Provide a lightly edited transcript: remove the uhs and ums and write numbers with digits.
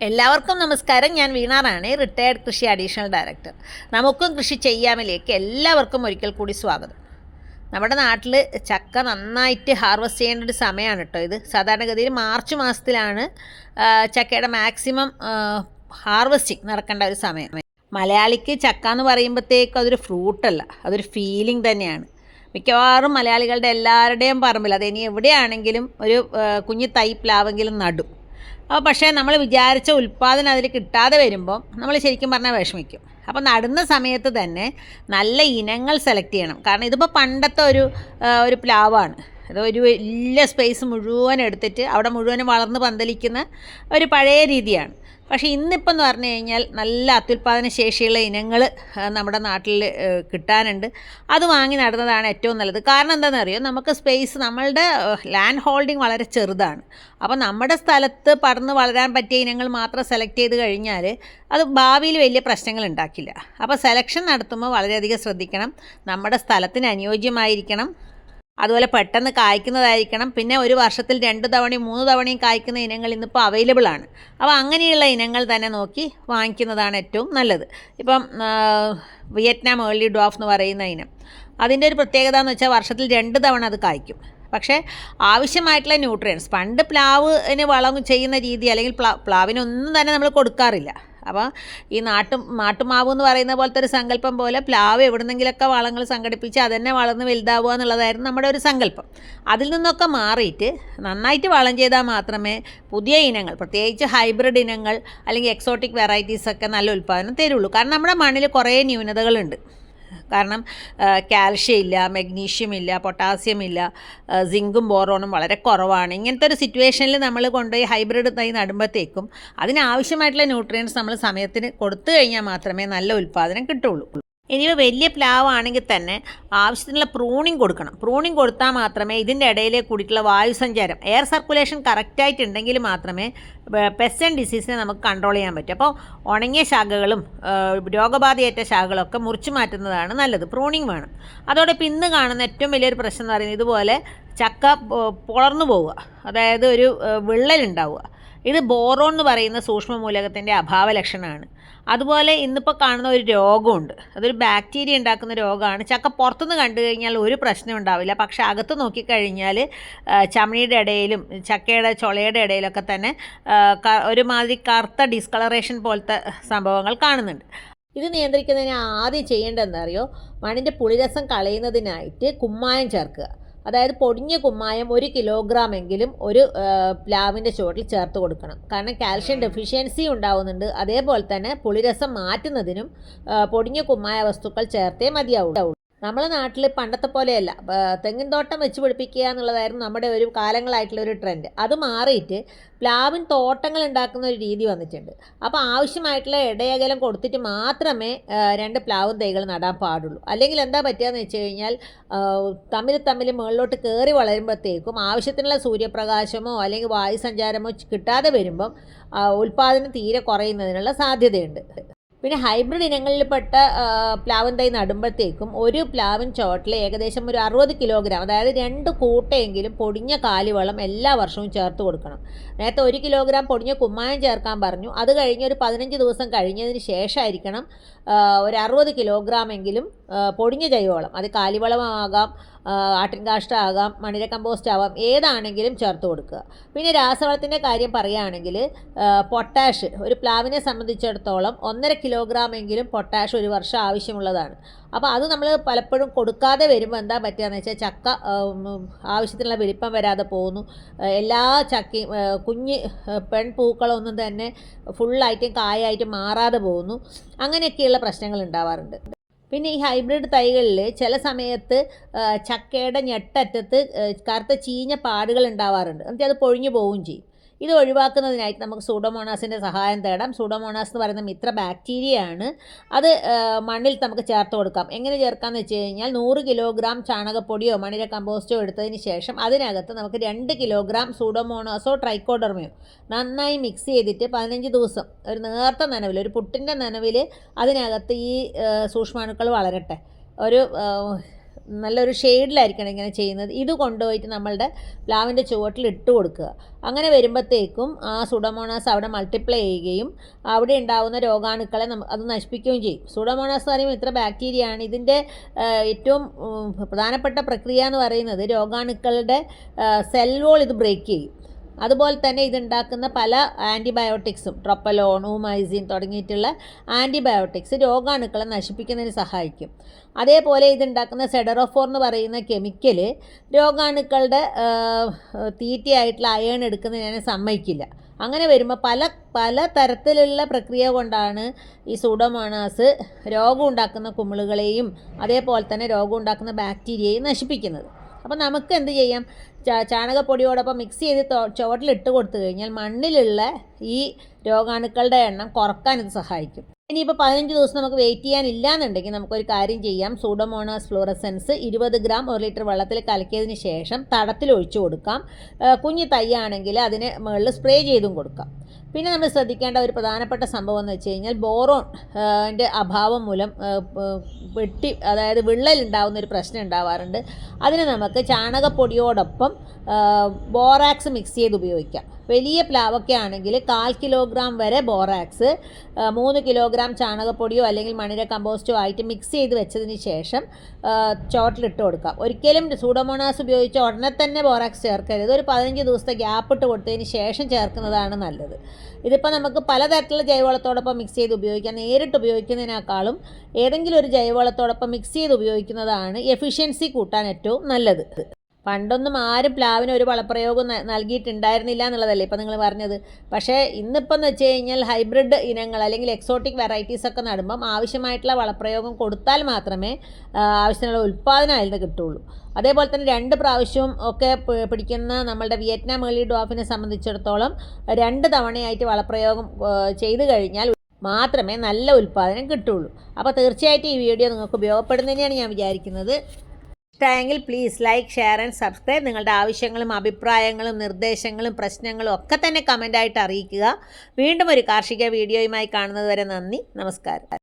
എല്ലാവർക്കും നമസ്കാരം. ഞാൻ വീണ റാണി, റിട്ടയർഡ് കൃഷി അഡീഷണൽ ഡയറക്ടർ. നമുക്കും കൃഷി ചെയ്യാമിലേക്ക് എല്ലാവർക്കും ഒരിക്കൽ കൂടി സ്വാഗതം. നമ്മുടെ നാട്ടിൽ ചക്ക നന്നായിട്ട് ഹാർവെസ്റ്റ് ചെയ്യേണ്ട ഒരു സമയമാണ് കേട്ടോ ഇത്. സാധാരണഗതിയിൽ മാർച്ച് മാസത്തിലാണ് ചക്കയുടെ മാക്സിമം ഹാർവെസ്റ്റിംഗ് നടക്കേണ്ട ഒരു സമയം. മലയാളിക്ക് ചക്ക എന്ന് പറയുമ്പോഴത്തേക്കും അതൊരു ഫ്രൂട്ടല്ല, അതൊരു ഫീലിംഗ് തന്നെയാണ്. മിക്കവാറും മലയാളികളുടെ എല്ലാവരുടെയും പറമ്പിൽ, അത് ഇനി എവിടെയാണെങ്കിലും ഒരു കുഞ്ഞു തൈ പ്ലാവെങ്കിലും നടും. അപ്പോൾ പക്ഷേ നമ്മൾ വിചാരിച്ച ഉൽപ്പാദനം അതിൽ കിട്ടാതെ വരുമ്പോൾ നമ്മൾ ശരിക്കും പറഞ്ഞാൽ വിഷമിക്കും. അപ്പോൾ നടുന്ന സമയത്ത് തന്നെ നല്ല ഇനങ്ങൾ സെലക്ട് ചെയ്യണം. കാരണം ഇതിപ്പോൾ പണ്ടത്തെ ഒരു പ്ലാവാണ്. അത് ഒരു വലിയ സ്പേസ് മുഴുവൻ എടുത്തിട്ട് അവിടെ മുഴുവനും വളർന്ന് പന്തലിക്കുന്ന ഒരു പഴയ രീതിയാണ്. പക്ഷേ ഇന്നിപ്പം എന്ന് പറഞ്ഞു കഴിഞ്ഞാൽ നല്ല അത്യുൽപാദന ശേഷിയുള്ള ഇനങ്ങൾ നമ്മുടെ നാട്ടിൽ കിട്ടാനുണ്ട്. അത് വാങ്ങി നടുന്നതാണ് ഏറ്റവും നല്ലത്. കാരണം എന്താണെന്നറിയോ, നമുക്ക് സ്പേസ്, നമ്മളുടെ ലാൻഡ് ഹോൾഡിങ് വളരെ ചെറുതാണ്. അപ്പോൾ നമ്മുടെ സ്ഥലത്ത് പടർന്ന് വളരാൻ പറ്റിയ ഇനങ്ങൾ മാത്രം സെലക്ട് ചെയ്ത് കഴിഞ്ഞാൽ അത് ഭാവിയിൽ വലിയ പ്രശ്നങ്ങൾ ഉണ്ടാക്കില്ല. അപ്പോൾ സെലക്ഷൻ നടത്തുമ്പോൾ വളരെയധികം ശ്രദ്ധിക്കണം. നമ്മുടെ സ്ഥലത്തിന് അനുയോജ്യമായിരിക്കണം, അതുപോലെ പെട്ടെന്ന് കായ്ക്കുന്നതായിരിക്കണം. പിന്നെ ഒരു വർഷത്തിൽ 2 തവണയും 3 തവണയും കായ്ക്കുന്ന ഇനങ്ങൾ ഇന്നിപ്പോൾ അവൈലബിൾ ആണ്. അപ്പോൾ അങ്ങനെയുള്ള ഇനങ്ങൾ തന്നെ നോക്കി വാങ്ങിക്കുന്നതാണ് ഏറ്റവും നല്ലത്. ഇപ്പം വിയറ്റ്നാം ഏർലി ഡ്വാഫ് എന്ന് പറയുന്ന ഇനം, അതിൻ്റെ ഒരു പ്രത്യേകത എന്ന് വെച്ചാൽ വർഷത്തിൽ 2 തവണ അത് കായ്ക്കും. പക്ഷേ ആവശ്യമായിട്ടുള്ള ന്യൂട്രിയൻസ്, പണ്ട് പ്ലാവിന് വളം ചെയ്യുന്ന രീതി, അല്ലെങ്കിൽ പ്ലാവിനൊന്നും തന്നെ നമ്മൾ കൊടുക്കാറില്ല. അപ്പോൾ ഈ നാട്ടുമാവ് എന്ന് പറയുന്ന പോലത്തെ ഒരു സങ്കല്പം പോലെ പ്ലാവ് എവിടുന്നെങ്കിലൊക്കെ വളങ്ങൾ സംഘടിപ്പിച്ച് അതന്നെ വളർന്ന് വലുതാവുക എന്നുള്ളതായിരുന്നു നമ്മുടെ ഒരു സങ്കല്പം. അതിൽ നിന്നൊക്കെ മാറിയിട്ട് നന്നായിട്ട് വളം ചെയ്താൽ മാത്രമേ പുതിയ ഇനങ്ങൾ, പ്രത്യേകിച്ച് ഹൈബ്രിഡ് ഇനങ്ങൾ അല്ലെങ്കിൽ എക്സോട്ടിക് വെറൈറ്റീസൊക്കെ നല്ല ഉൽപ്പാദനം തരുള്ളൂ. കാരണം നമ്മുടെ മണ്ണിൽ കുറേ ന്യൂനതകളുണ്ട്. കാരണം കാൽഷ്യം ഇല്ല, മെഗ്നീഷ്യം ഇല്ല, പൊട്ടാസ്യം ഇല്ല, സിങ്കും ബോറോണും വളരെ കുറവാണ്. ഇങ്ങനത്തെ ഒരു സിറ്റുവേഷനിൽ നമ്മൾ കൊണ്ടുപോയി ഹൈബ്രിഡ് തൈ നടുമ്പോഴത്തേക്കും അതിനാവശ്യമായിട്ടുള്ള ന്യൂട്രിയൻസ് നമ്മൾ സമയത്തിന് കൊടുത്തു കഴിഞ്ഞാൽ മാത്രമേ നല്ല ഉൽപ്പാദനം കിട്ടുള്ളൂ. ഇനിയിപ്പോൾ വലിയ പ്ലാവാണെങ്കിൽ തന്നെ ആവശ്യത്തിനുള്ള പ്രൂണിങ് കൊടുക്കണം. പ്രൂണിങ് കൊടുത്താൽ മാത്രമേ ഇതിൻ്റെ ഇടയിലേക്ക് കൂടിയിട്ടുള്ള വായുസഞ്ചാരം, എയർ സർക്കുലേഷൻ കറക്റ്റായിട്ടുണ്ടെങ്കിൽ മാത്രമേ പെസ്റ്റ് ആൻഡ് ഡിസീസിനെ നമുക്ക് കൺട്രോൾ ചെയ്യാൻ പറ്റും. അപ്പോൾ ഉണങ്ങിയ ശാഖകളും രോഗബാധയേറ്റ ശാഖകളൊക്കെ മുറിച്ച് മാറ്റുന്നതാണ് നല്ലത്. പ്രൂണിങ് വേണം. അതോടൊപ്പം ഇന്ന് കാണുന്ന ഏറ്റവും വലിയൊരു പ്രശ്നം എന്ന് പറയുന്നത് ഇതുപോലെ ചക്ക പൊളർന്നു പോവുക, അതായത് ഒരു വിള്ളലുണ്ടാവുക. ഇത് ബോറോൺ എന്ന് പറയുന്ന സൂക്ഷ്മമൂലകത്തിൻ്റെ അഭാവ ലക്ഷണമാണ്. അതുപോലെ ഇന്നിപ്പോൾ കാണുന്ന ഒരു രോഗമുണ്ട്, അതൊരു ബാക്ടീരിയ ഉണ്ടാക്കുന്ന രോഗമാണ്. ചക്ക പുറത്തുനിന്ന് കണ്ടു കഴിഞ്ഞാൽ ഒരു പ്രശ്നം ഉണ്ടാവില്ല, പക്ഷേ അകത്ത് നോക്കിക്കഴിഞ്ഞാൽ ചമണിയുടെ ഇടയിലും ചക്കയുടെ ചുളയുടെ ഇടയിലൊക്കെ തന്നെ ഒരുമാതിരി കറുത്ത ഡിസ്കളറേഷൻ പോലത്തെ സംഭവങ്ങൾ കാണുന്നുണ്ട്. ഇത് നിയന്ത്രിക്കുന്നതിന് ആദ്യം ചെയ്യേണ്ടതെന്നറിയോ, മണ്ണിൻ്റെ പുളിരസം കളയുന്നതിനായിട്ട് കുമ്മായം ചേർക്കുക. അതായത് പൊടിഞ്ഞ കുമ്മായം 1 കിലോഗ്രാം എങ്കിലും ഒരു പ്ലാവിൻ്റെ ചുവട്ടിൽ ചേർത്ത് കൊടുക്കണം. കാരണം കാൽഷ്യം ഡെഫിഷ്യൻസി ഉണ്ടാവുന്നുണ്ട്. അതേപോലെ തന്നെ പുളിരസം മാറ്റുന്നതിനും പൊടിഞ്ഞ കുമ്മായ വസ്തുക്കൾ ചേർത്തേ മതിയാവും. നമ്മളെ നാട്ടിൽ പണ്ടത്തെ പോലെയല്ല, തെങ്ങിൻ തോട്ടം വെച്ച് പിടിപ്പിക്കുക എന്നുള്ളതായിരുന്നു നമ്മുടെ ഒരു കാലങ്ങളായിട്ടുള്ളൊരു ട്രെൻഡ്. അത് മാറിയിട്ട് പ്ലാവിൻ തോട്ടങ്ങൾ ഉണ്ടാക്കുന്ന ഒരു രീതി വന്നിട്ടുണ്ട്. അപ്പോൾ ആവശ്യമായിട്ടുള്ള ഇടയകലം കൊടുത്തിട്ട് മാത്രമേ 2 പ്ലാവും തൈകൾ നടാൻ പാടുള്ളൂ. അല്ലെങ്കിൽ എന്താ പറ്റുകയെന്ന് വെച്ച് കഴിഞ്ഞാൽ തമ്മിൽ മുകളിലോട്ട് കയറി വളരുമ്പോഴത്തേക്കും ആവശ്യത്തിനുള്ള സൂര്യപ്രകാശമോ അല്ലെങ്കിൽ വായുസഞ്ചാരമോ കിട്ടാതെ വരുമ്പം ഉൽപ്പാദനം തീരെ കുറയുന്നതിനുള്ള സാധ്യതയുണ്ട്. പിന്നെ ഹൈബ്രിഡ് ഇനങ്ങളിൽപ്പെട്ട പ്ലാവൻ തൈ നടുമ്പോഴത്തേക്കും ഒരു പ്ലാവിൻ ചോട്ടിൽ ഏകദേശം ഒരു 60 കിലോഗ്രാം, അതായത് 2 കൂട്ടയെങ്കിലും പൊടിഞ്ഞ കാലിവളം എല്ലാ വർഷവും ചേർത്ത് കൊടുക്കണം. നേരത്തെ 1 കിലോഗ്രാം പൊടിഞ്ഞ കുമ്മായം ചേർക്കാൻ പറഞ്ഞു. അത് കഴിഞ്ഞ് ഒരു 15 ദിവസം കഴിഞ്ഞതിന് ശേഷമായിരിക്കണം ഒരു 60 കിലോഗ്രാം എങ്കിലും പൊടിഞ്ഞ ജൈവവളം, അത് കാലിവളമാകാം, ആട്ടിൻകാഷ്ടമാകാം, മണിര കമ്പോസ്റ്റ് ആവാം, ഏതാണെങ്കിലും ചേർത്ത് കൊടുക്കുക. പിന്നെ രാസവളത്തിൻ്റെ കാര്യം പറയുകയാണെങ്കിൽ പൊട്ടാഷ് ഒരു പ്ലാവിനെ സംബന്ധിച്ചിടത്തോളം 1.5 കിലോഗ്രാം എങ്കിലും പൊട്ടാഷ് ഒരു വർഷം ആവശ്യമുള്ളതാണ്. അപ്പോൾ അത് നമ്മൾ പലപ്പോഴും കൊടുക്കാതെ വരുമ്പോൾ എന്താ പറ്റുകയെന്ന് വെച്ചാൽ ചക്ക ആവശ്യത്തിനുള്ള വലിപ്പം വരാതെ പോകുന്നു. എല്ലാ ചക്കയും കുഞ്ഞ് പെൺപൂക്കളൊന്നും തന്നെ ഫുള്ളായിട്ടും കായായിട്ടും മാറാതെ പോകുന്നു. അങ്ങനെയൊക്കെയുള്ള പ്രശ്നങ്ങൾ ഉണ്ടാവാറുണ്ട്. പിന്നെ ഈ ഹൈബ്രിഡ് തൈകളിൽ ചില സമയത്ത് ചക്കയുടെ ഞെട്ടറ്റത്ത് കറുത്ത ചീഞ്ഞ പാടുകൾ ഉണ്ടാവാറുണ്ട്. എന്നിട്ട് അത് പൊഴിഞ്ഞു പോവുകയും ചെയ്യും. ഇത് ഒഴിവാക്കുന്നതിനായിട്ട് നമുക്ക് സൂഡോമോണാസിൻ്റെ സഹായം തേടാം. സൂഡോമോണാസ് എന്ന് പറയുന്ന മിത്ര ബാക്ടീരിയയാണ്. അത് മണ്ണിൽ നമുക്ക് ചേർത്ത് കൊടുക്കാം. എങ്ങനെ ചേർക്കാമെന്ന് വെച്ച് കഴിഞ്ഞാൽ 100 കിലോഗ്രാം ചാണകപ്പൊടിയോ മണിര കമ്പോസ്റ്റോ എടുത്തതിന് ശേഷം അതിനകത്ത് നമുക്ക് 2 കിലോഗ്രാം സൂഡോമോണാസോ ട്രൈക്കോഡർമയോ നന്നായി മിക്സ് ചെയ്തിട്ട് 15 ദിവസം ഒരു നേർത്ത നനവിൽ, ഒരു പുട്ടിൻ്റെ നനവിൽ അതിനകത്ത് ഈ സൂക്ഷ്മാണുക്കൾ വളരട്ടെ. ഒരു നല്ലൊരു ഷെയ്ഡിലായിരിക്കണം ഇങ്ങനെ ചെയ്യുന്നത്. ഇത് കൊണ്ടുപോയിട്ട് നമ്മളുടെ പ്ലാവിൻ്റെ ചുവട്ടിൽ ഇട്ട് കൊടുക്കുക. അങ്ങനെ വരുമ്പോഴത്തേക്കും ആ സുഡോമോണാസ് അവിടെ മൾട്ടിപ്ലൈ ചെയ്യുകയും അവിടെ ഉണ്ടാകുന്ന രോഗാണുക്കളെ അത് നശിപ്പിക്കുകയും ചെയ്യും. സുഡോമോണാസ് എന്ന് പറയുമ്പോൾ ഇത്ര ബാക്ടീരിയയാണ്. ഇതിൻ്റെ ഏറ്റവും പ്രധാനപ്പെട്ട പ്രക്രിയ എന്ന് പറയുന്നത് രോഗാണുക്കളുടെ സെൽ വോൾ ഇത് ബ്രേക്ക് ചെയ്യും. അതുപോലെ തന്നെ ഇതുണ്ടാക്കുന്ന പല ആൻറ്റിബയോട്ടിക്സും ട്രോപ്പലോൺ, ഊമൈസിൻ തുടങ്ങിയിട്ടുള്ള ആൻറ്റിബയോട്ടിക്സ് രോഗാണുക്കളെ നശിപ്പിക്കുന്നതിന് സഹായിക്കും. അതേപോലെ ഇതുണ്ടാക്കുന്ന സെഡറോഫോർ എന്ന് പറയുന്ന കെമിക്കൽ രോഗാണുക്കളുടെ തീറ്റയായിട്ടുള്ള അയേൺ എടുക്കുന്നതിനെ സമ്മതിക്കില്ല. അങ്ങനെ വരുമ്പോൾ പല തരത്തിലുള്ള പ്രക്രിയ കൊണ്ടാണ് ഈ സൂഡോമോണാസ് രോഗം ഉണ്ടാക്കുന്ന കുമിളുകളെയും അതേപോലെ തന്നെ രോഗം ഉണ്ടാക്കുന്ന ബാക്ടീരിയയും നശിപ്പിക്കുന്നത്. അപ്പോൾ നമുക്ക് എന്ത് ചെയ്യാം? ചാണകപ്പൊടിയോടൊപ്പം മിക്സ് ചെയ്ത് ചുവട്ടിലിട്ട് കൊടുത്തു കഴിഞ്ഞാൽ മണ്ണിലുള്ള ഈ രോഗാണുക്കളുടെ എണ്ണം കുറക്കാൻ ഇത് സഹായിക്കും. ഇനിയിപ്പോൾ 15 ദിവസം നമുക്ക് വെയിറ്റ് ചെയ്യാനില്ല എന്നുണ്ടെങ്കിൽ നമുക്കൊരു കാര്യം ചെയ്യാം. സൂഡോമോണാസ് ഫ്ലോറസെൻസ് 20 ഗ്രാം 1 ലിറ്റർ വെള്ളത്തിൽ കലക്കിയതിന് ശേഷം തടത്തിൽ ഒഴിച്ചു കൊടുക്കാം. കുഞ്ഞ് തൈയാണെങ്കിൽ അതിന് മുകളിൽ സ്പ്രേ ചെയ്തും കൊടുക്കാം. പിന്നെ നമ്മൾ ശ്രദ്ധിക്കേണ്ട ഒരു പ്രധാനപ്പെട്ട സംഭവം എന്ന് വെച്ച് കഴിഞ്ഞാൽ ബോറോണിൻ്റെ അഭാവം മൂലം അതായത് വിള്ളലുണ്ടാകുന്ന ഒരു പ്രശ്നം ഉണ്ടാവാറുണ്ട്. അതിന് നമുക്ക് ചാണകപ്പൊടിയോടൊപ്പം ബോറാക്സ് മിക്സ് ചെയ്ത് ഉപയോഗിക്കാം. വലിയ പ്ലാവൊക്കെ ആണെങ്കിൽ 1/4 കിലോഗ്രാം വരെ ബോറാക്സ് 3 കിലോഗ്രാം ചാണകപ്പൊടിയോ അല്ലെങ്കിൽ മണ്ണിര കമ്പോസ്റ്റോ ആയിട്ട് മിക്സ് ചെയ്ത് വെച്ചതിന് ശേഷം ചോട്ടിലിട്ട് കൊടുക്കാം. ഒരിക്കലും സൂഡോമോണാസ് ഉപയോഗിച്ച് ഉടനെ തന്നെ ബോറാക്സ് ചേർക്കരുത്. ഒരു 15 ദിവസത്തെ ഗ്യാപ്പ് ഇട്ട് കൊടുത്തതിന് ശേഷം ചേർക്കുന്നതാണ് നല്ലത്. ഇതിപ്പോൾ നമുക്ക് പലതരത്തിലുള്ള ജൈവവളത്തോടൊപ്പം മിക്സ് ചെയ്ത് ഉപയോഗിക്കാം. നേരിട്ട് ഉപയോഗിക്കുന്നതിനേക്കാളും ഏതെങ്കിലും ഒരു ജൈവവളത്തോടൊപ്പം മിക്സ് ചെയ്ത് ഉപയോഗിക്കുന്നതാണ് എഫിഷ്യൻസി കൂട്ടാൻ ഏറ്റവും നല്ലത്. പണ്ടൊന്നും ആരും പ്ലാവിന് ഒരു വളപ്രയോഗം നൽകിയിട്ടുണ്ടായിരുന്നില്ല എന്നുള്ളതല്ലേ ഇപ്പോൾ നിങ്ങൾ പറഞ്ഞത്. പക്ഷേ ഇന്നിപ്പോൾ എന്ന് വെച്ച് കഴിഞ്ഞാൽ ഹൈബ്രിഡ് ഇനങ്ങൾ അല്ലെങ്കിൽ എക്സോട്ടിക് വെറൈറ്റീസ് ഒക്കെ നടുമ്പം ആവശ്യമായിട്ടുള്ള വളപ്രയോഗം കൊടുത്താൽ മാത്രമേ ആവശ്യത്തിനുള്ള ഉൽപ്പാദനം അതിൽ നിന്ന് കിട്ടുള്ളൂ. അതേപോലെ തന്നെ 2 പ്രാവശ്യവും ഒക്കെ പിടിക്കുന്ന നമ്മളുടെ വിയറ്റ്നാം ഏർലി ഡ്വാഫിനെ സംബന്ധിച്ചിടത്തോളം 2 തവണയായിട്ട് വളപ്രയോഗം ചെയ്തു കഴിഞ്ഞാൽ മാത്രമേ നല്ല ഉൽപ്പാദനം കിട്ടുള്ളൂ. അപ്പോൾ തീർച്ചയായിട്ടും ഈ വീഡിയോ നിങ്ങൾക്ക് ഉപയോഗപ്പെടുന്നതന്നെയാണ് ഞാൻ വിചാരിക്കുന്നത്. ഇഷ്ടമായെങ്കിൽ please like, share and subscribe. നിങ്ങളുടെ ആവശ്യങ്ങളും അഭിപ്രായങ്ങളും നിർദ്ദേശങ്ങളും പ്രശ്നങ്ങളും ഒക്കെ തന്നെ കമൻ്റായിട്ട് അറിയിക്കുക. വീണ്ടും ഒരു കാർഷിക വീഡിയോയുമായി കാണുന്നത് വരെ നന്ദി, നമസ്കാരം.